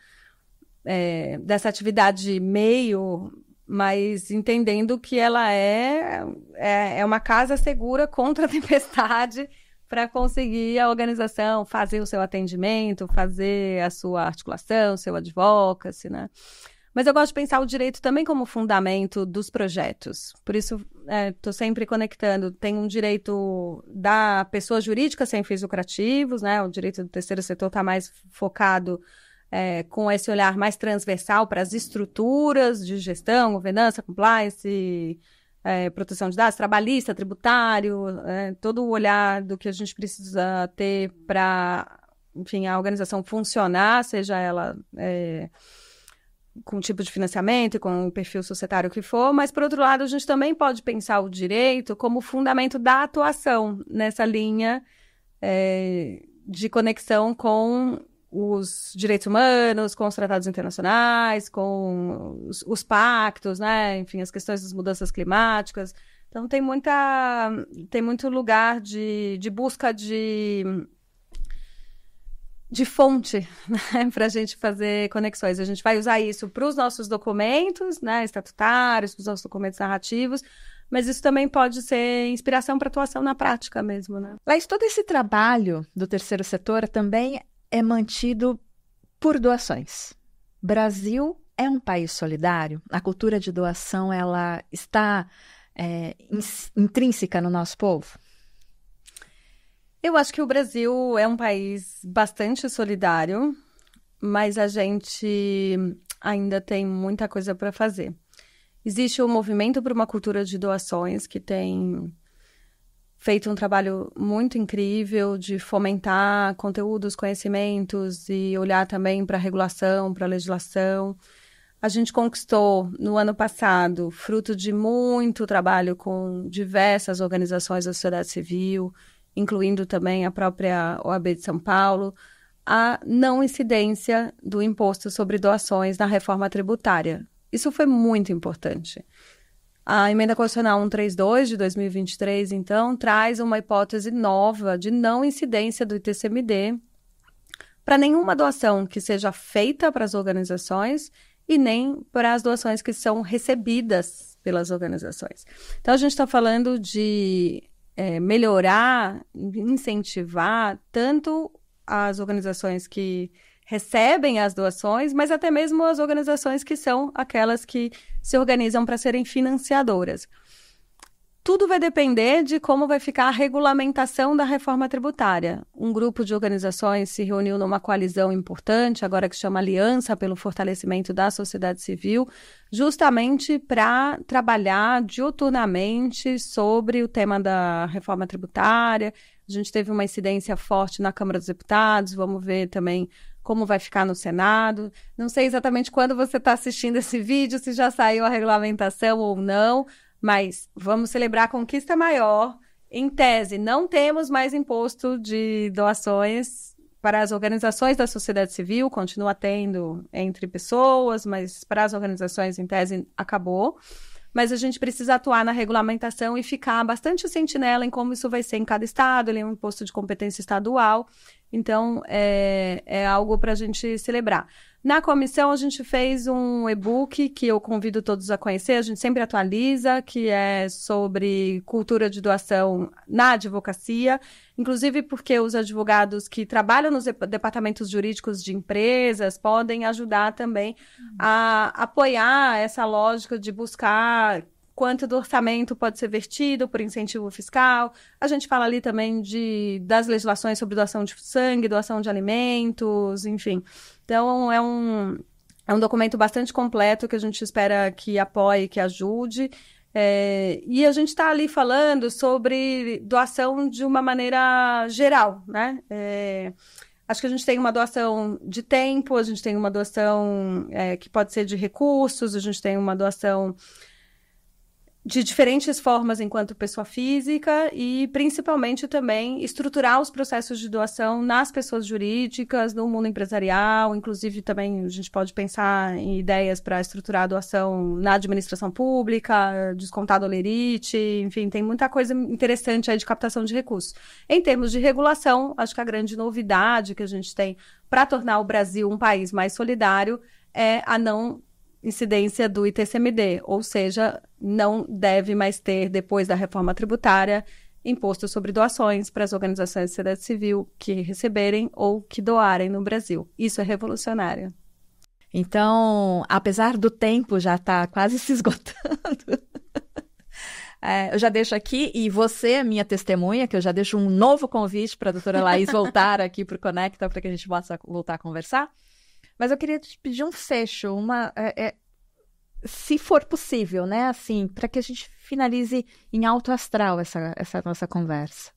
atividade meio, mas entendendo que ela é uma casa segura contra a tempestade para conseguir a organização, fazer o seu atendimento, fazer a sua articulação, seu advocacy, né? Mas eu gosto de pensar o direito também como fundamento dos projetos. Por isso, estou sempre conectando. Tem um direito da pessoa jurídica sem fins lucrativos, né? O direito do terceiro setor está mais focado com esse olhar mais transversal para as estruturas de gestão, governança, compliance, proteção de dados, trabalhista, tributário, todo o olhar do que a gente precisa ter para, enfim, a organização funcionar, seja ela com o tipo de financiamento e com o perfil societário que for, mas, por outro lado, a gente também pode pensar o direito como fundamento da atuação nessa linha de conexão com os direitos humanos, com os tratados internacionais, com os pactos, né? Enfim, as questões das mudanças climáticas. Então, tem muito lugar de busca de fonte, né? Para a gente fazer conexões. A gente vai usar isso para os nossos documentos, né? Estatutários, para os nossos documentos narrativos, mas isso também pode ser inspiração para atuação na prática mesmo, né? Laís, todo esse trabalho do terceiro setor também é mantido por doações. Brasil é um país solidário. A cultura de doação, ela está intrínseca no nosso povo? Eu acho que o Brasil é um país bastante solidário, mas a gente ainda tem muita coisa para fazer. Existe um movimento por uma cultura de doações que tem feito um trabalho muito incrível de fomentar conteúdos, conhecimentos e olhar também para a regulação, para a legislação. A gente conquistou no ano passado, fruto de muito trabalho com diversas organizações da sociedade civil, incluindo também a própria OAB de São Paulo, a não incidência do imposto sobre doações na reforma tributária. Isso foi muito importante. A Emenda Constitucional 132 de 2023, então, traz uma hipótese nova de não incidência do ITCMD para nenhuma doação que seja feita para as organizações e nem para as doações que são recebidas pelas organizações. Então, a gente está falando de melhorar, incentivar tanto as organizações que recebem as doações, mas até mesmo as organizações que são aquelas que se organizam para serem financiadoras. Tudo vai depender de como vai ficar a regulamentação da reforma tributária. Um grupo de organizações se reuniu numa coalizão importante, agora que chama Aliança pelo Fortalecimento da Sociedade Civil, justamente para trabalhar diuturnamente sobre o tema da reforma tributária. A gente teve uma incidência forte na Câmara dos Deputados, vamos ver também como vai ficar no Senado. Não sei exatamente quando você está assistindo esse vídeo, se já saiu a regulamentação ou não, mas vamos celebrar a conquista maior. Em tese, não temos mais imposto de doações para as organizações da sociedade civil, continua tendo entre pessoas, mas para as organizações, em tese, acabou. Mas a gente precisa atuar na regulamentação e ficar bastante sentinela em como isso vai ser em cada estado, ele é um imposto de competência estadual, então é algo para a gente celebrar. Na comissão, a gente fez um e-book que eu convido todos a conhecer, a gente sempre atualiza, que é sobre cultura de doação na advocacia, inclusive porque os advogados que trabalham nos departamentos jurídicos de empresas podem ajudar também a apoiar essa lógica de buscar quanto do orçamento pode ser vertido por incentivo fiscal. A gente fala ali também das legislações sobre doação de sangue, doação de alimentos, enfim. Então, é um documento bastante completo que a gente espera que apoie, que ajude. E a gente está ali falando sobre doação de uma maneira geral, né? Acho que a gente tem uma doação de tempo, a gente tem uma doação que pode ser de recursos, a gente tem uma doação de diferentes formas enquanto pessoa física e, principalmente, também estruturar os processos de doação nas pessoas jurídicas, no mundo empresarial. Inclusive, também a gente pode pensar em ideias para estruturar a doação na administração pública, descontado olerite, enfim, tem muita coisa interessante aí de captação de recursos. Em termos de regulação, acho que a grande novidade que a gente tem para tornar o Brasil um país mais solidário é a não incidência do ITCMD, ou seja, não deve mais ter, depois da reforma tributária, imposto sobre doações para as organizações de sociedade civil que receberem ou que doarem no Brasil. Isso é revolucionário. Então, apesar do tempo já estar quase se esgotando, eu já deixo aqui, e você é minha testemunha, que eu já deixo um novo convite para a doutora Laís voltar aqui para o Conecta, para que a gente possa voltar a conversar. Mas eu queria te pedir um fecho, se for possível, né? Assim, para que a gente finalize em alto astral essa nossa conversa.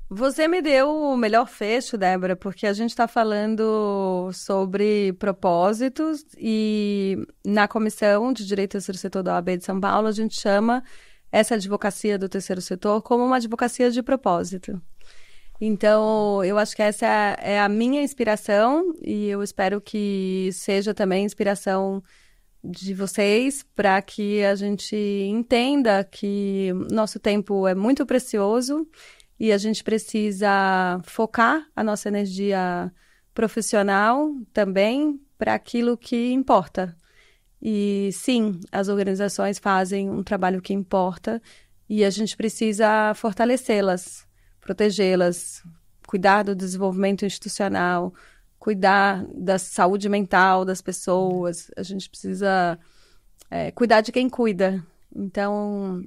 Você me deu o melhor fecho, Débora, porque a gente está falando sobre propósitos e na Comissão de Direito do Terceiro Setor da OAB de São Paulo, a gente chama essa advocacia do terceiro setor como uma advocacia de propósito. Então, eu acho que essa é a minha inspiração e eu espero que seja também inspiração de vocês para que a gente entenda que nosso tempo é muito precioso e a gente precisa focar a nossa energia profissional também para aquilo que importa. E sim, as organizações fazem um trabalho que importa e a gente precisa fortalecê-las, protegê-las, cuidar do desenvolvimento institucional, cuidar da saúde mental das pessoas. A gente precisa cuidar de quem cuida. Então,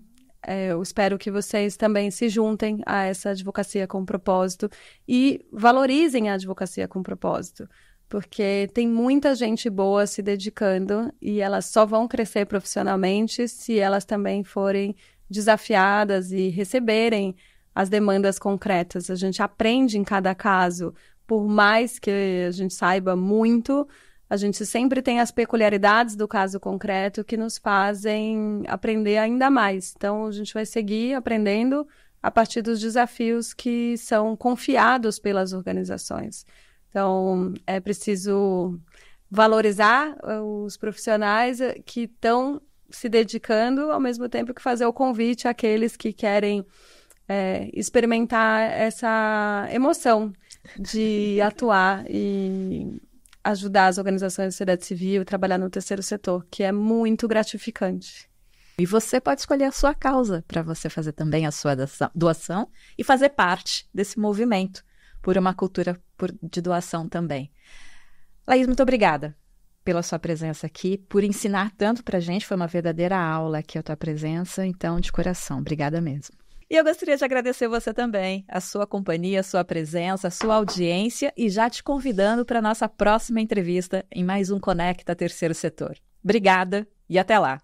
eu espero que vocês também se juntem a essa advocacia com propósito e valorizem a advocacia com propósito, porque tem muita gente boa se dedicando e elas só vão crescer profissionalmente se elas também forem desafiadas e receberem as demandas concretas. A gente aprende em cada caso, por mais que a gente saiba muito, a gente sempre tem as peculiaridades do caso concreto que nos fazem aprender ainda mais. Então, a gente vai seguir aprendendo a partir dos desafios que são confiados pelas organizações. Então, é preciso valorizar os profissionais que estão se dedicando, ao mesmo tempo que fazer o convite àqueles que querem experimentar essa emoção de atuar e ajudar as organizações da sociedade civil, trabalhar no terceiro setor, que é muito gratificante. E você pode escolher a sua causa para você fazer também a sua doação e fazer parte desse movimento por uma cultura de doação também. Laís, muito obrigada pela sua presença aqui, por ensinar tanto para a gente. Foi uma verdadeira aula aqui a tua presença, então, de coração. Obrigada mesmo. E eu gostaria de agradecer você também, a sua companhia, a sua presença, a sua audiência e já te convidando para a nossa próxima entrevista em mais um Conecta Terceiro Setor. Obrigada e até lá!